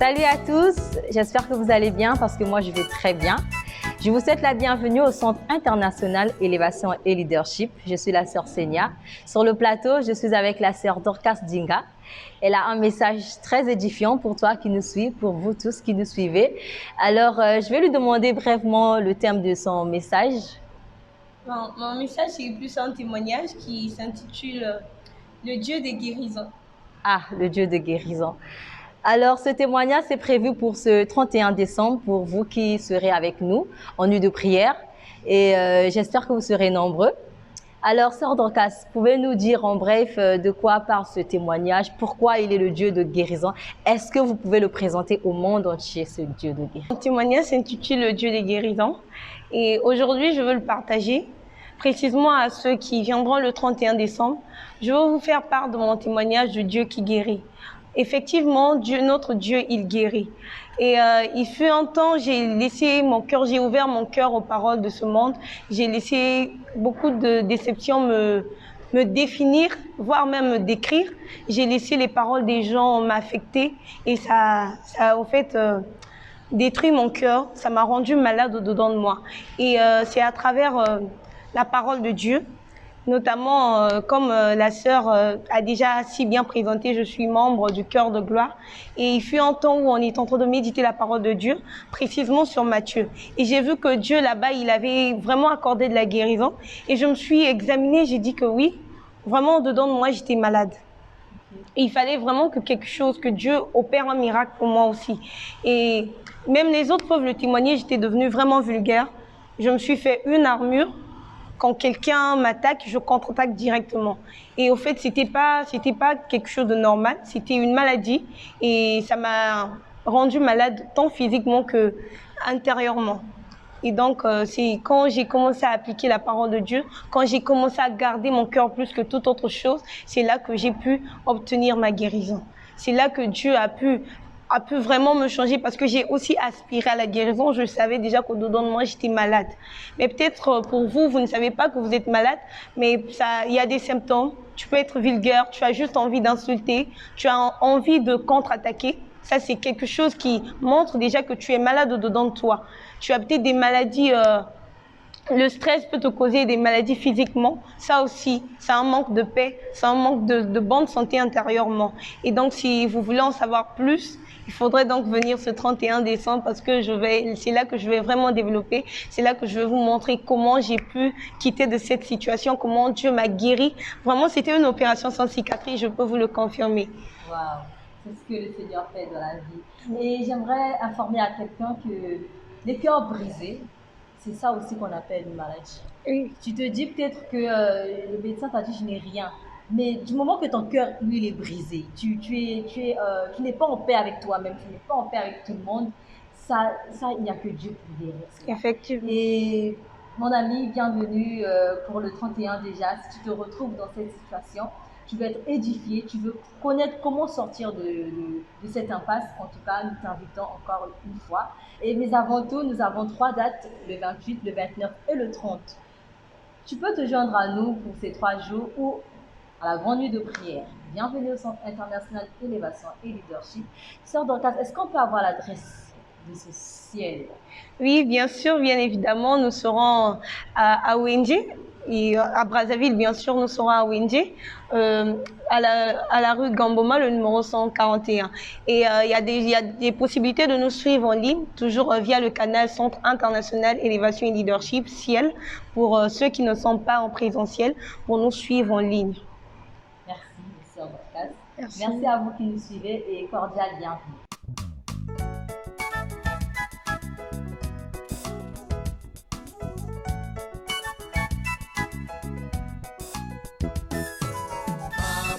Salut à tous, j'espère que vous allez bien parce que moi je vais très bien. Je vous souhaite la bienvenue au Centre international Élévation et Leadership. Je suis la sœur Senia. Sur le plateau, je suis avec la sœur Dorcas Dinga. Elle a un message très édifiant pour toi qui nous suis, pour vous tous qui nous suivez. Alors, je vais lui demander brièvement le thème de son message. Mon message, c'est plus un témoignage qui s'intitule Le Dieu des guérisons. Ah, le Dieu de guérison. Alors, ce témoignage est prévu pour ce 31 décembre, pour vous qui serez avec nous en nuit de prière. Et j'espère que vous serez nombreux. Alors, sœur Dorcas, pouvez-nous dire en bref de quoi parle ce témoignage? Pourquoi il est le Dieu de guérison? Est-ce que vous pouvez le présenter au monde entier, ce Dieu de guérison? Mon témoignage s'intitule Le Dieu des guérisons. Et aujourd'hui, je veux le partager précisément à ceux qui viendront le 31 décembre. Je veux vous faire part de mon témoignage de Dieu qui guérit. Effectivement, Dieu, notre Dieu, il guérit. Et il fut un temps, j'ai ouvert mon cœur aux paroles de ce monde. J'ai laissé beaucoup de déceptions me définir, voire même me décrire. J'ai laissé les paroles des gens m'affecter et ça a au fait détruit mon cœur. Ça m'a rendu malade au-dedans de moi. Et c'est à travers la parole de Dieu, notamment comme la sœur a déjà si bien présenté, je suis membre du Cœur de Gloire. Et il fut un temps où on est en train de méditer la parole de Dieu, précisément sur Matthieu. Et j'ai vu que Dieu là-bas, il avait vraiment accordé de la guérison. Et je me suis examinée, j'ai dit que oui, vraiment au-dedans de moi, j'étais malade. Et il fallait vraiment que Dieu opère un miracle pour moi aussi. Et même les autres peuvent le témoigner, j'étais devenue vraiment vulgaire. Je me suis fait une armure. Quand quelqu'un m'attaque, je contre-attaque directement. Et au fait, c'était pas quelque chose de normal, c'était une maladie. Et ça m'a rendue malade tant physiquement que intérieurement. Et donc, c'est quand j'ai commencé à appliquer la parole de Dieu, quand j'ai commencé à garder mon cœur plus que toute autre chose, c'est là que j'ai pu obtenir ma guérison. C'est là que Dieu a pu vraiment me changer parce que j'ai aussi aspiré à la guérison. Je savais déjà qu'au-dedans de moi, j'étais malade. Mais peut-être pour vous, vous ne savez pas que vous êtes malade, mais il y a des symptômes. Tu peux être vulgaire, tu as juste envie d'insulter, tu as envie de contre-attaquer. Ça, c'est quelque chose qui montre déjà que tu es malade au-dedans de toi. Tu as peut-être des maladies, le stress peut te causer des maladies physiquement. Ça aussi, c'est un manque de paix, c'est un manque de bonne santé intérieurement. Et donc, si vous voulez en savoir plus, il faudrait donc venir ce 31 décembre parce que c'est là que je vais vraiment développer. C'est là que je vais vous montrer comment j'ai pu quitter de cette situation, comment Dieu m'a guéri. Vraiment, c'était une opération sans cicatrice, je peux vous le confirmer. Waouh, c'est ce que le Seigneur fait dans la vie. Et j'aimerais informer à quelqu'un que les cœurs brisés, c'est ça aussi qu'on appelle une maladie. Oui. Tu te dis peut-être que le médecin t'a dit je n'ai rien. Mais du moment que ton cœur, lui, il est brisé, tu n'es pas en paix avec toi-même, tu n'es pas en paix avec tout le monde, ça il n'y a que Dieu pour guérir cela. Effectivement. Et mon ami, bienvenue pour le 31 déjà. Si tu te retrouves dans cette situation, tu veux être édifié, tu veux connaître comment sortir de cette impasse. En tout cas, nous t'invitons encore une fois. Mais avant tout, nous avons 3 dates, le 28, le 29 et le 30. Tu peux te joindre à nous pour ces 3 jours ou à la grande nuit de prière. Bienvenue au Centre international Élévation et Leadership. Sœur Dorcas, est-ce qu'on peut avoir l'adresse de ce ciel? Oui, bien sûr, bien évidemment, nous serons à Wendy. Et à Brazzaville, bien sûr, nous serons à Wendy, à la rue Gamboma, le numéro 141. Et il y a des possibilités de nous suivre en ligne, toujours via le canal Centre international Élévation et Leadership, Ciel, pour ceux qui ne sont pas en présentiel, pour nous suivre en ligne. Merci, sœur Dorcas. Merci. Merci à vous qui nous suivez et cordial bienvenue.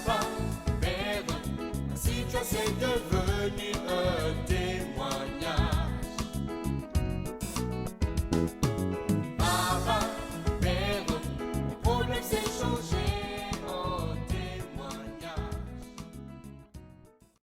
Papa, perdão, assim eu sei que eu vou.